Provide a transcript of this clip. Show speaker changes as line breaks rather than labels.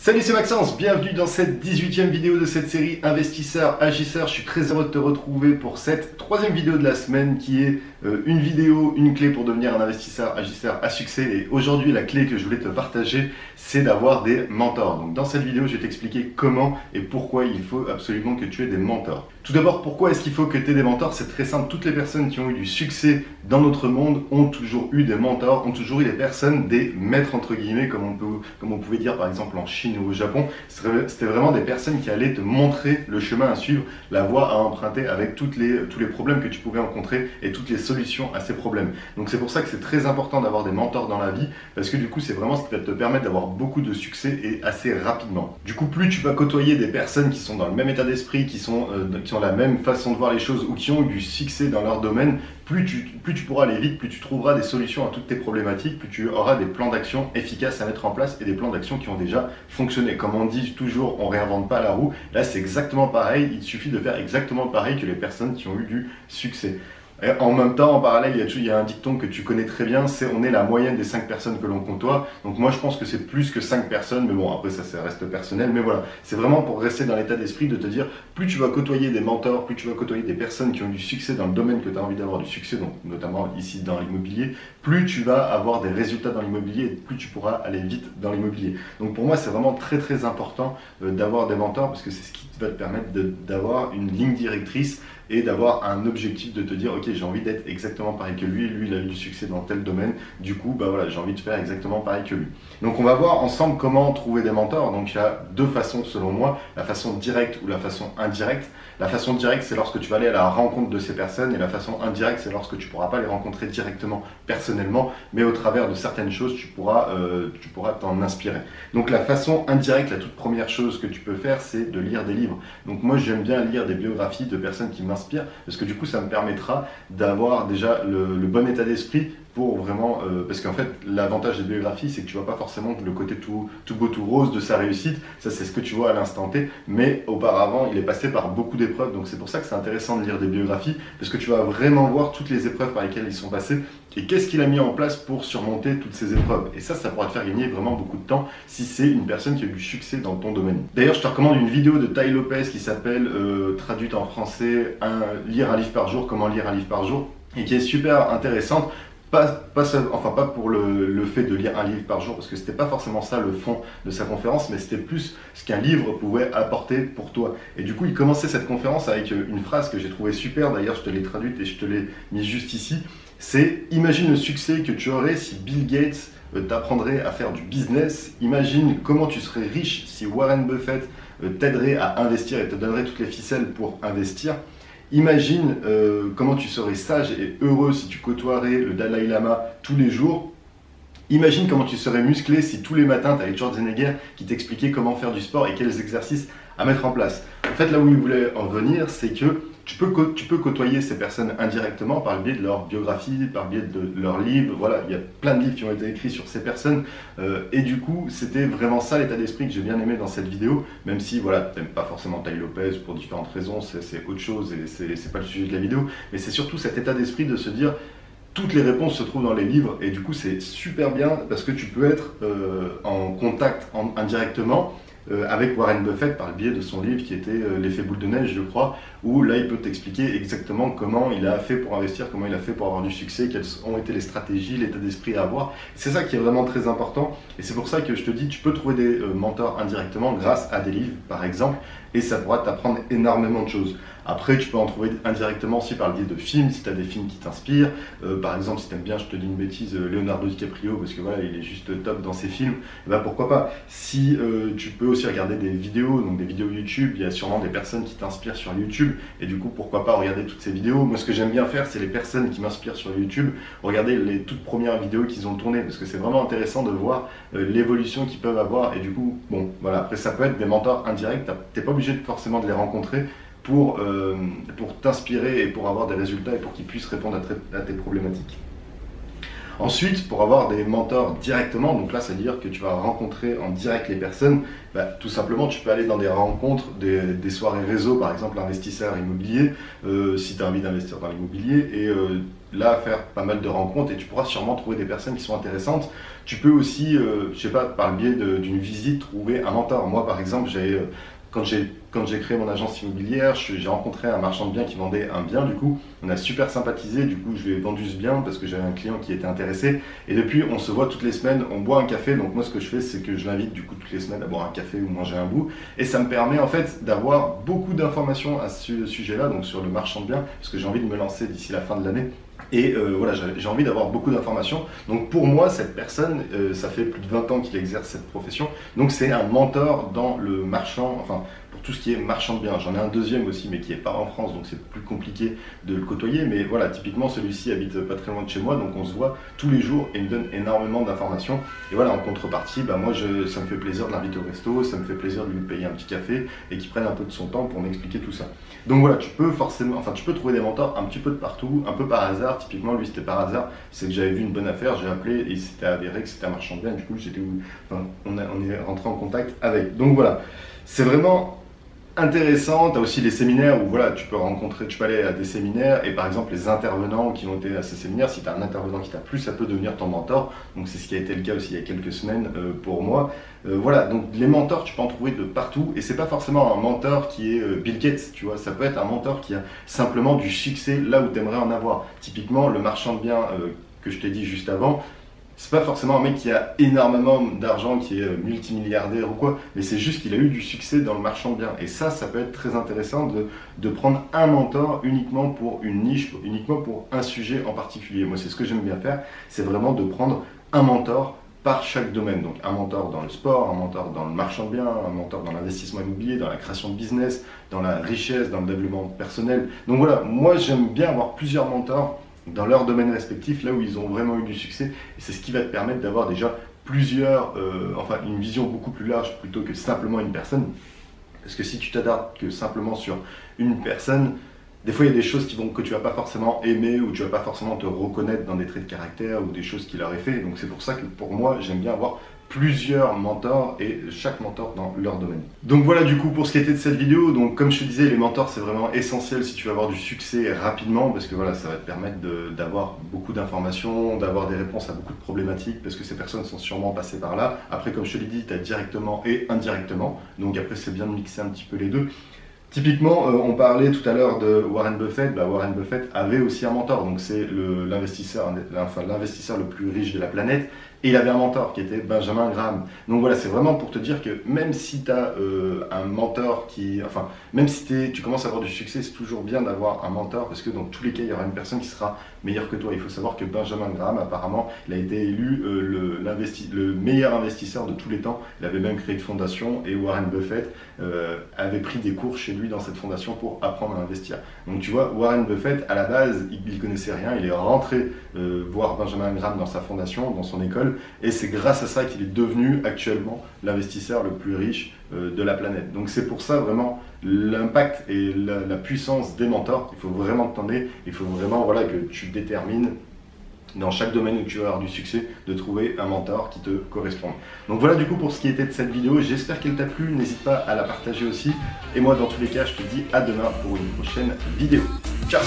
Salut, c'est Maxence, bienvenue dans cette 18e vidéo de cette série Investisseurs, Agisseurs. Je suis très heureux de te retrouver pour cette troisième vidéo de la semaine qui est une vidéo, une clé pour devenir un investisseur, agisseur à succès. Et aujourd'hui, la clé que je voulais te partager, c'est d'avoir des mentors. Donc dans cette vidéo, je vais t'expliquer comment et pourquoi il faut absolument que tu aies des mentors. Tout d'abord, pourquoi est-ce qu'il faut que tu aies des mentors? C'est très simple, toutes les personnes qui ont eu du succès dans notre monde ont toujours eu des mentors, ont toujours eu des personnes, des maîtres entre guillemets, comme on pouvait dire par exemple en Chine ou au Japon. C'était vraiment des personnes qui allaient te montrer le chemin à suivre, la voie à emprunter avec tous les problèmes que tu pouvais rencontrer et toutes les solutions à ces problèmes. Donc c'est pour ça que c'est très important d'avoir des mentors dans la vie, parce que du coup c'est vraiment ce qui va te permettre d'avoir beaucoup de succès et assez rapidement. Du coup, plus tu vas côtoyer des personnes qui sont dans le même état d'esprit, qui ont la même façon de voir les choses ou qui ont eu du succès dans leur domaine, plus tu pourras aller vite, plus tu trouveras des solutions à toutes tes problématiques, plus tu auras des plans d'action efficaces à mettre en place et des plans d'action qui ont déjà fonctionné. Comme on dit toujours, on ne réinvente pas la roue. Là, c'est exactement pareil. Il suffit de faire exactement pareil que les personnes qui ont eu du succès. Et en même temps, en parallèle, il y a un dicton que tu connais très bien, c'est on est la moyenne des 5 personnes que l'on côtoie. Donc moi, je pense que c'est plus que 5 personnes, mais bon, après ça reste personnel. Mais voilà, c'est vraiment pour rester dans l'état d'esprit de te dire, plus tu vas côtoyer des mentors, plus tu vas côtoyer des personnes qui ont du succès dans le domaine que tu as envie d'avoir du succès, donc notamment ici dans l'immobilier, plus tu vas avoir des résultats dans l'immobilier et plus tu pourras aller vite dans l'immobilier. Donc pour moi, c'est vraiment très très important d'avoir des mentors parce que c'est ce qui va te permettre d'avoir une ligne directrice et d'avoir un objectif de te dire ok, j'ai envie d'être exactement pareil que lui il a eu du succès dans tel domaine, du coup bah voilà, j'ai envie de faire exactement pareil que lui. Donc on va voir ensemble comment trouver des mentors. Donc il y a deux façons selon moi, la façon directe ou la façon indirecte. La façon directe, c'est lorsque tu vas aller à la rencontre de ces personnes, et la façon indirecte, c'est lorsque tu ne pourras pas les rencontrer directement, personnellement, mais au travers de certaines choses, tu pourras t'en inspirer. Donc la façon indirecte, la toute première chose que tu peux faire, c'est de lire des livres. Donc moi, j'aime bien lire des biographies de personnes qui m'inspirent, parce que du coup, ça me permettra d'avoir déjà le bon état d'esprit pour vraiment, parce qu'en fait l'avantage des biographies c'est que tu vois pas forcément le côté tout beau tout rose de sa réussite, ça c'est ce que tu vois à l'instant T, mais auparavant il est passé par beaucoup d'épreuves, donc c'est pour ça que c'est intéressant de lire des biographies, parce que tu vas vraiment voir toutes les épreuves par lesquelles ils sont passés, et qu'est-ce qu'il a mis en place pour surmonter toutes ces épreuves, et ça pourra te faire gagner vraiment beaucoup de temps si c'est une personne qui a eu du succès dans ton domaine. D'ailleurs je te recommande une vidéo de Tai Lopez qui s'appelle, traduite en français, lire un livre par jour, comment lire un livre par jour, et qui est super intéressante. Pas pour le fait de lire un livre par jour, parce que c'était pas forcément ça le fond de sa conférence, mais c'était plus ce qu'un livre pouvait apporter pour toi. Et du coup, il commençait cette conférence avec une phrase que j'ai trouvée super, d'ailleurs je te l'ai traduite et je te l'ai mise juste ici, c'est « Imagine le succès que tu aurais si Bill Gates t'apprendrait à faire du business, imagine comment tu serais riche si Warren Buffett t'aiderait à investir et te donnerait toutes les ficelles pour investir. Imagine comment tu serais sage et heureux si tu côtoierais le Dalai Lama tous les jours. Imagine comment tu serais musclé si tous les matins tu avais Schwarzenegger qui t'expliquait comment faire du sport et quels exercices à mettre en place. » En fait, là où il voulait en venir, c'est que tu peux côtoyer ces personnes indirectement par le biais de leur biographie, par le biais de leurs livres. Voilà, il y a plein de livres qui ont été écrits sur ces personnes. Et du coup, c'était vraiment ça l'état d'esprit que j'ai bien aimé dans cette vidéo. Même si, voilà, tu n'aimes pas forcément Tai Lopez pour différentes raisons, c'est autre chose et c'est pas le sujet de la vidéo. Mais c'est surtout cet état d'esprit de se dire toutes les réponses se trouvent dans les livres. Et du coup, c'est super bien parce que tu peux être en contact indirectement avec Warren Buffett par le biais de son livre qui était l'effet boule de neige, je crois, où là il peut t'expliquer exactement comment il a fait pour investir, comment il a fait pour avoir du succès, quelles ont été les stratégies, l'état d'esprit à avoir. C'est ça qui est vraiment très important et c'est pour ça que je te dis, tu peux trouver des mentors indirectement grâce à des livres par exemple, et ça pourra t'apprendre énormément de choses. Après, tu peux en trouver indirectement aussi par le biais de films, si tu as des films qui t'inspirent. Par exemple, si tu aimes bien, je te dis une bêtise, Leonardo DiCaprio, parce que voilà, il est juste top dans ses films, et ben pourquoi pas. Si tu peux aussi regarder des vidéos, donc des vidéos YouTube, il y a sûrement des personnes qui t'inspirent sur YouTube, et du coup, pourquoi pas regarder toutes ces vidéos. Moi, ce que j'aime bien faire, c'est les personnes qui m'inspirent sur YouTube, regarder les toutes premières vidéos qu'ils ont tournées, parce que c'est vraiment intéressant de voir l'évolution qu'ils peuvent avoir, et du coup, bon, voilà, après ça peut être des mentors indirects, t'es pas obligé forcément de les rencontrer, pour t'inspirer et pour avoir des résultats et pour qu'ils puissent répondre à tes problématiques. Ensuite, pour avoir des mentors directement, donc là, ça veut dire que tu vas rencontrer en direct les personnes, bah, tout simplement, tu peux aller dans des rencontres, des soirées réseau, par exemple, investisseurs immobiliers, si tu as envie d'investir dans l'immobilier, et là faire pas mal de rencontres et tu pourras sûrement trouver des personnes qui sont intéressantes. Tu peux aussi, je sais pas, par le biais d'une visite, trouver un mentor. Moi par exemple, quand j'ai créé mon agence immobilière, j'ai rencontré un marchand de biens qui vendait un bien, du coup, on a super sympathisé, du coup, je lui ai vendu ce bien parce que j'avais un client qui était intéressé. Et depuis, on se voit toutes les semaines, on boit un café. Donc moi, ce que je fais, c'est que je l'invite du coup toutes les semaines à boire un café ou manger un bout. Et ça me permet en fait d'avoir beaucoup d'informations à ce sujet-là, donc sur le marchand de biens, parce que j'ai envie de me lancer d'ici la fin de l'année. Et voilà, j'ai envie d'avoir beaucoup d'informations. Donc pour moi, cette personne, ça fait plus de 20 ans qu'il exerce cette profession. Donc c'est un mentor dans le marchand, enfin pour tout ce qui est marchand de biens. J'en ai un deuxième aussi, mais qui n'est pas en France, donc c'est plus compliqué de le côtoyer. Mais voilà, typiquement celui-ci habite pas très loin de chez moi, donc on se voit tous les jours et il me donne énormément d'informations. Et voilà, en contrepartie, bah, moi ça me fait plaisir de l'inviter au resto, ça me fait plaisir de lui payer un petit café et qu'il prenne un peu de son temps pour m'expliquer tout ça. Donc voilà, tu peux trouver des mentors un petit peu de partout, un peu par hasard. Typiquement, lui, c'était par hasard. C'est que j'avais vu une bonne affaire, j'ai appelé et il s'était avéré que c'était un marchand de biens. Du coup, on est rentré en contact avec. Donc voilà, c'est vraiment intéressant. Tu as aussi les séminaires où voilà, tu peux aller à des séminaires et par exemple les intervenants qui ont été à ces séminaires, si tu as un intervenant qui t'a plu, ça peut devenir ton mentor. Donc c'est ce qui a été le cas aussi il y a quelques semaines pour moi. Voilà, donc les mentors, tu peux en trouver de partout et c'est pas forcément un mentor qui est Bill Gates, tu vois, ça peut être un mentor qui a simplement du succès là où tu aimerais en avoir. Typiquement, le marchand de biens que je t'ai dit juste avant, c'est pas forcément un mec qui a énormément d'argent, qui est multimilliardaire ou quoi, mais c'est juste qu'il a eu du succès dans le marchand de biens. Et ça peut être très intéressant de prendre un mentor uniquement pour une niche, uniquement pour un sujet en particulier. Moi, c'est ce que j'aime bien faire, c'est vraiment de prendre un mentor par chaque domaine. Donc un mentor dans le sport, un mentor dans le marchand de biens, un mentor dans l'investissement immobilier, dans la création de business, dans la richesse, dans le développement personnel. Donc voilà, moi j'aime bien avoir plusieurs mentors dans leur domaine respectif, là où ils ont vraiment eu du succès. Et c'est ce qui va te permettre d'avoir déjà une vision beaucoup plus large plutôt que simplement une personne. Parce que si tu t'adaptes que simplement sur une personne, des fois il y a des choses que tu vas pas forcément aimer ou tu vas pas forcément te reconnaître dans des traits de caractère ou des choses qu'il aurait fait. Donc c'est pour ça que pour moi, j'aime bien avoir plusieurs mentors et chaque mentor dans leur domaine. Donc voilà du coup pour ce qui était de cette vidéo. Donc comme je te disais, les mentors c'est vraiment essentiel si tu veux avoir du succès rapidement parce que voilà, ça va te permettre d'avoir beaucoup d'informations, d'avoir des réponses à beaucoup de problématiques parce que ces personnes sont sûrement passées par là. Après comme je te l'ai dit, tu as directement et indirectement. Donc après c'est bien de mixer un petit peu les deux. Typiquement, on parlait tout à l'heure de Warren Buffett. Warren Buffett avait aussi un mentor, donc c'est l'investisseur le plus riche de la planète. Et il avait un mentor qui était Benjamin Graham. Donc voilà, c'est vraiment pour te dire que même si tu as un mentor même si tu commences à avoir du succès, c'est toujours bien d'avoir un mentor parce que dans tous les cas, il y aura une personne qui sera meilleure que toi. Il faut savoir que Benjamin Graham, apparemment, il a été élu le meilleur investisseur de tous les temps. Il avait même créé une fondation et Warren Buffett avait pris des cours chez lui dans cette fondation pour apprendre à investir. Donc tu vois, Warren Buffett, à la base, il connaissait rien. Il est rentré voir Benjamin Graham dans sa fondation, dans son école. Et c'est grâce à ça qu'il est devenu actuellement l'investisseur le plus riche de la planète. Donc c'est pour ça vraiment l'impact et la puissance des mentors. Il faut vraiment t'en aider, il faut vraiment que tu détermines dans chaque domaine où tu vas avoir du succès, de trouver un mentor qui te corresponde. Donc voilà du coup pour ce qui était de cette vidéo, j'espère qu'elle t'a plu, n'hésite pas à la partager aussi. Et moi dans tous les cas, je te dis à demain pour une prochaine vidéo. Ciao!